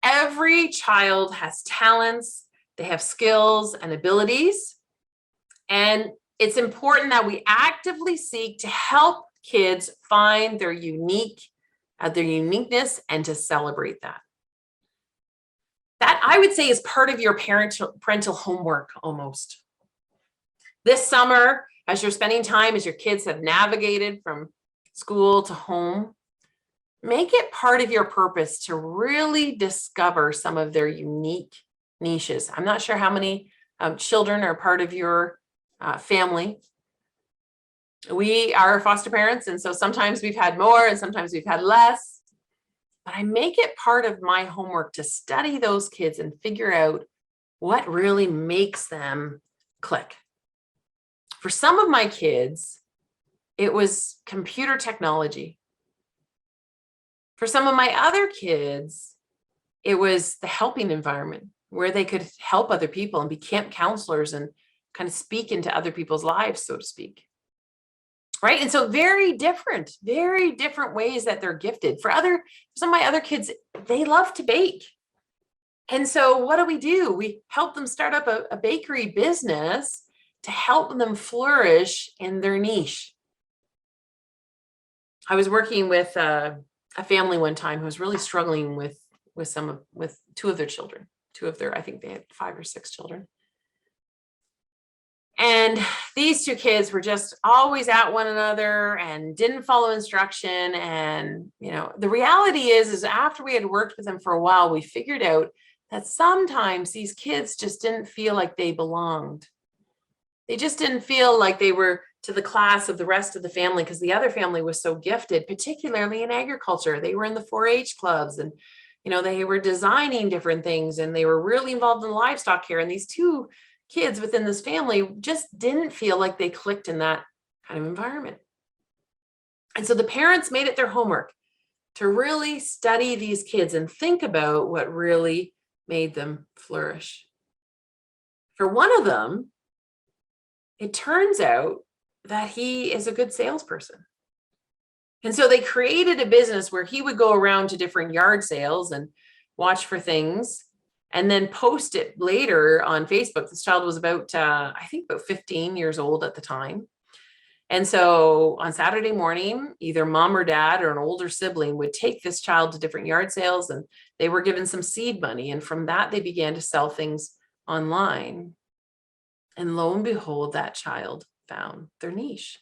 Every child has talents, they have skills and abilities, and it's important that we actively seek to help kids find their uniqueness and to celebrate that. That I would say is part of your parental homework almost. This summer, as you're spending time, as your kids have navigated from school to home, make it part of your purpose to really discover some of their unique niches. I'm not sure how many children are part of your family. We are foster parents, and so sometimes we've had more and sometimes we've had less. But I make it part of my homework to study those kids and figure out what really makes them click. For some of my kids, it was computer technology. For some of my other kids, it was the helping environment where they could help other people and be camp counselors and kind of speak into other people's lives, so to speak. Right. And so very different ways that they're gifted. For some of my other kids, they love to bake. And so what do? We help them start up a bakery business to help them flourish in their niche. I was working with a family one time who was really struggling with two of their children, I think they had 5 or 6 children. And these 2 kids were just always at one another and didn't follow instruction. And, you know, the reality is after we had worked with them for a while, we figured out that sometimes these kids just didn't feel like they belonged. They just didn't feel like they were to the class of the rest of the family because the other family was so gifted, particularly in agriculture. They were in the 4-H clubs and, you know, they were designing different things and they were really involved in livestock care. And these 2 kids within this family just didn't feel like they clicked in that kind of environment. And so the parents made it their homework to really study these kids and think about what really made them flourish. For one of them, it turns out that he is a good salesperson. And so they created a business where he would go around to different yard sales and watch for things and then post it later on Facebook. This child was about 15 years old at the time. And so on Saturday morning, either mom or dad or an older sibling would take this child to different yard sales and they were given some seed money. And from that, they began to sell things online. And lo and behold, that child found their niche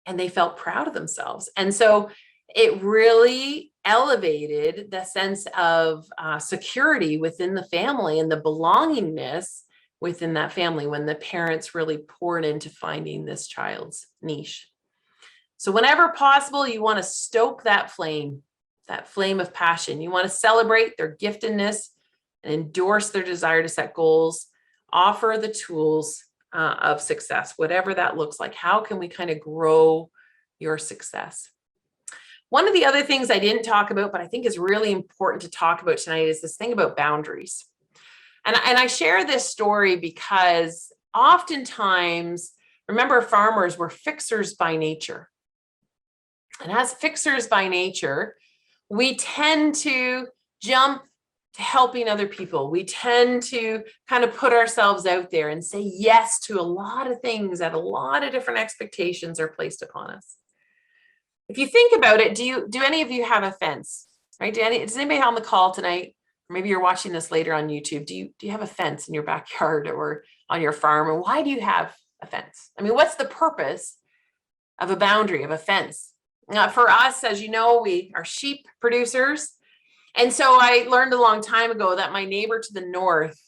and they felt proud of themselves. And so it really elevated the sense of security within the family and the belongingness within that family when the parents really poured into finding this child's niche. So whenever possible, you want to stoke that flame of passion. You want to celebrate their giftedness and endorse their desire to set goals, offer the tools of success, whatever that looks like. How can we kind of grow your success? One of the other things I didn't talk about, but I think is really important to talk about tonight, is this thing about boundaries. And I share this story because oftentimes, remember, farmers were fixers by nature. And as fixers by nature, we tend to jump to helping other people. We tend to kind of put ourselves out there and say yes to a lot of things that a lot of different expectations are placed upon us. If you think about it, do any of you have a fence, right? Does anybody on the call tonight, or maybe you're watching this later on YouTube, do you have a fence in your backyard or on your farm? And why do you have a fence? I mean, what's the purpose of a boundary, of a fence? For us, as you know, we are sheep producers. And so I learned a long time ago that my neighbor to the north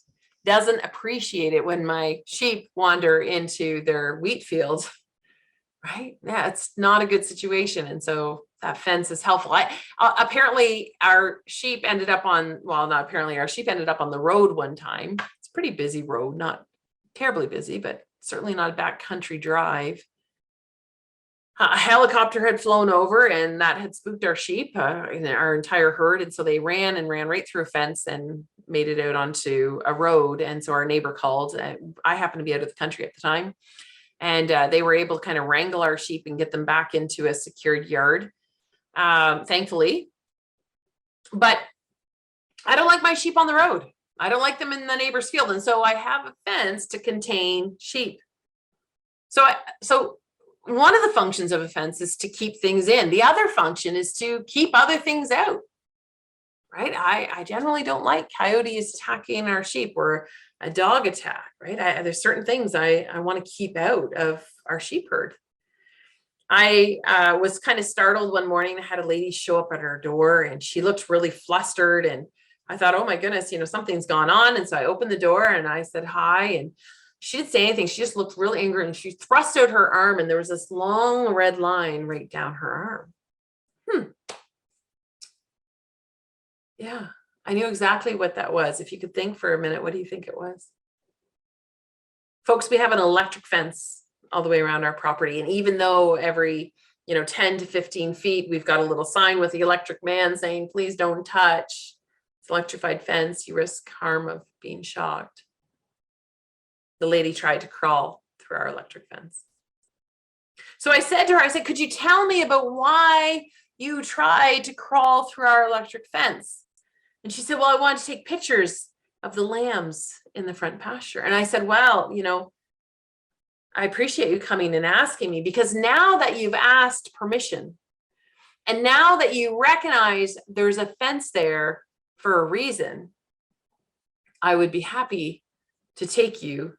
doesn't appreciate it when my sheep wander into their wheat fields, right? Yeah, it's not a good situation. And so that fence is helpful. Apparently our sheep ended up on, well, not apparently, our sheep ended up on the road one time. It's a pretty busy road, not terribly busy, but certainly not a backcountry drive. A helicopter had flown over and that had spooked our sheep, our entire herd. And so they ran right through a fence and made it out onto a road. And so our neighbor called. I happened to be out of the country at the time. And they were able to kind of wrangle our sheep and get them back into a secured yard, thankfully. But I don't like my sheep on the road. I don't like them in the neighbor's field. And so I have a fence to contain sheep. So one of the functions of a fence is to keep things in. The other function is to keep other things out, right? I generally don't like coyotes attacking our sheep or a dog attack, right? There's certain things I want to keep out of our sheep herd. I was kind of startled one morning. I had a lady show up at our door and she looked really flustered. And I thought, oh my goodness, something's gone on. And so I opened the door and I said hi. And she didn't say anything. She just looked really angry and she thrust out her arm and there was this long red line right down her arm. Yeah, I knew exactly what that was. If you could think for a minute, what do you think it was? Folks, we have an electric fence all the way around our property. And even though every 10 to 15 feet, we've got a little sign with the electric man saying, please don't touch. It's electrified fence. You risk harm of being shocked. The lady tried to crawl through our electric fence. So I said to her, could you tell me about why you tried to crawl through our electric fence? And she said, well, I wanted to take pictures of the lambs in the front pasture. And I said, well, I appreciate you coming and asking me, because now that you've asked permission and now that you recognize there's a fence there for a reason, I would be happy to take you.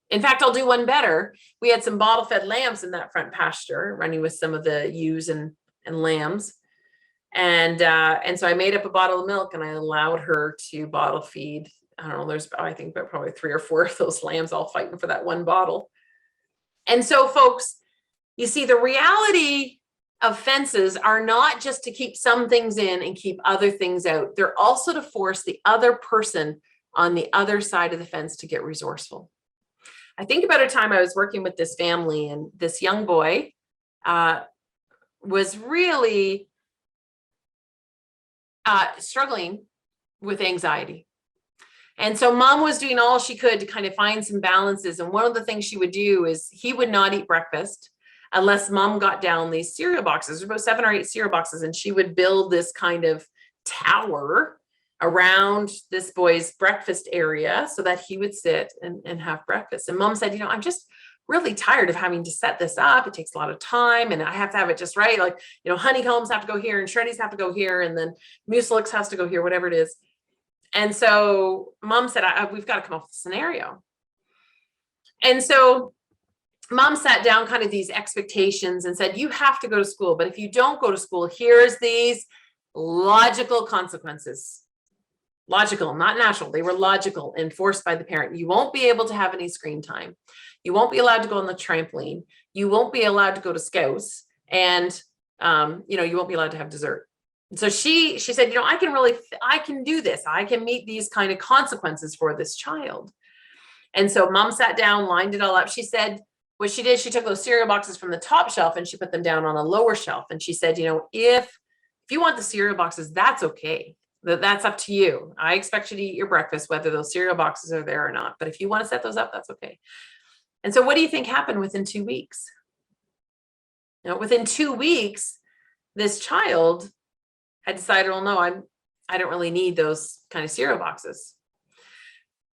In fact, I'll do one better. We had some bottle fed lambs in that front pasture running with some of the ewes and lambs. And so I made up a bottle of milk and I allowed her to bottle feed. I don't know, there's, I think probably 3 or 4 of those lambs all fighting for that one bottle. And so folks, you see, the reality of fences are not just to keep some things in and keep other things out. They're also to force the other person on the other side of the fence to get resourceful. I think about a time I was working with this family and this young boy was really struggling with anxiety. And so mom was doing all she could to kind of find some balances. And one of the things she would do is he would not eat breakfast unless mom got down these cereal boxes. There's about 7 or 8 cereal boxes. And she would build this kind of tower around this boy's breakfast area so that he would sit and have breakfast. And mom said, I'm just really tired of having to set this up. It takes a lot of time and I have to have it just right. Like, honeycombs have to go here and shreddies have to go here. And then mucilix has to go here, whatever it is. And so mom said, we've got to come up with a scenario. And so mom sat down kind of these expectations and said, you have to go to school, but if you don't go to school, here's these logical consequences. Logical, not natural. They were logical, enforced by the parent. You won't be able to have any screen time. You won't be allowed to go on the trampoline. You won't be allowed to go to scouts, and you won't be allowed to have dessert. So she said, I can do this. I can meet these kind of consequences for this child. And so mom sat down, lined it all up. She said, what she did, she took those cereal boxes from the top shelf and she put them down on a lower shelf. And she said, if you want the cereal boxes, that's okay. That's up to you. I expect you to eat your breakfast, whether those cereal boxes are there or not. But if you want to set those up, that's okay. And so what do you think happened within 2 weeks? Within 2 weeks, this child had decided, well, no, I don't really need those kind of cereal boxes.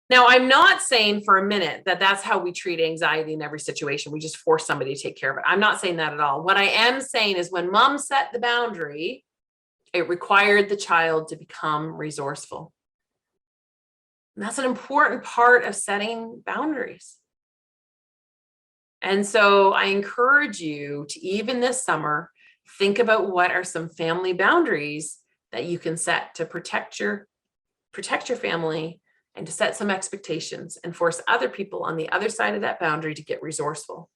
Now, I'm not saying for a minute that that's how we treat anxiety in every situation. We just force somebody to take care of it. I'm not saying that at all. What I am saying is when mom set the boundary, it required the child to become resourceful. And that's an important part of setting boundaries. And so I encourage you to, even this summer, think about what are some family boundaries that you can set to protect your family, and to set some expectations and force other people on the other side of that boundary to get resourceful.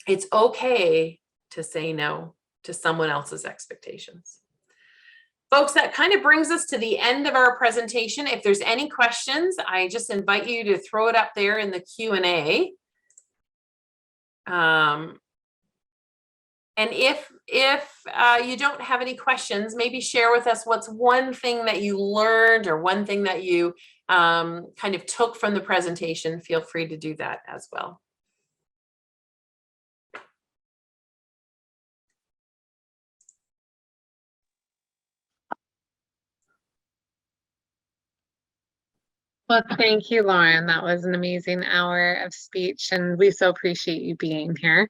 It's okay to say no to someone else's expectations. Folks, that kind of brings us to the end of our presentation. If there's any questions, I just invite you to throw it up there in the Q&A. And if you don't have any questions, maybe share with us what's one thing that you learned or one thing that you kind of took from the presentation. Feel free to do that as well. Well, thank you, Lauren. That was an amazing hour of speech, and we so appreciate you being here.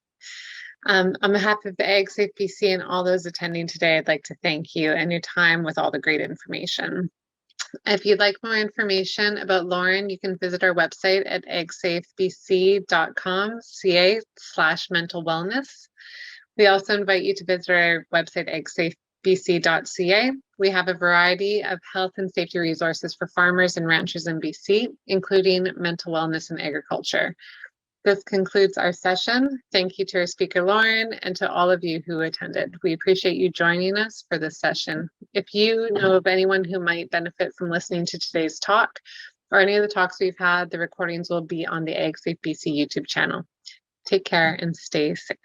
On behalf of the AgSafe BC and all those attending today, I'd like to thank you and your time with all the great information. If you'd like more information about Lauren, you can visit our website at agsafebc.com/ca/mental wellness. We also invite you to visit our website, agsafebc.ca. We have a variety of health and safety resources for farmers and ranchers in BC, including mental wellness and agriculture. This concludes our session. Thank you to our speaker, Lauren, and to all of you who attended. We appreciate you joining us for this session. If you know of anyone who might benefit from listening to today's talk or any of the talks we've had, the recordings will be on the AgSafe BC YouTube channel. Take care and stay safe.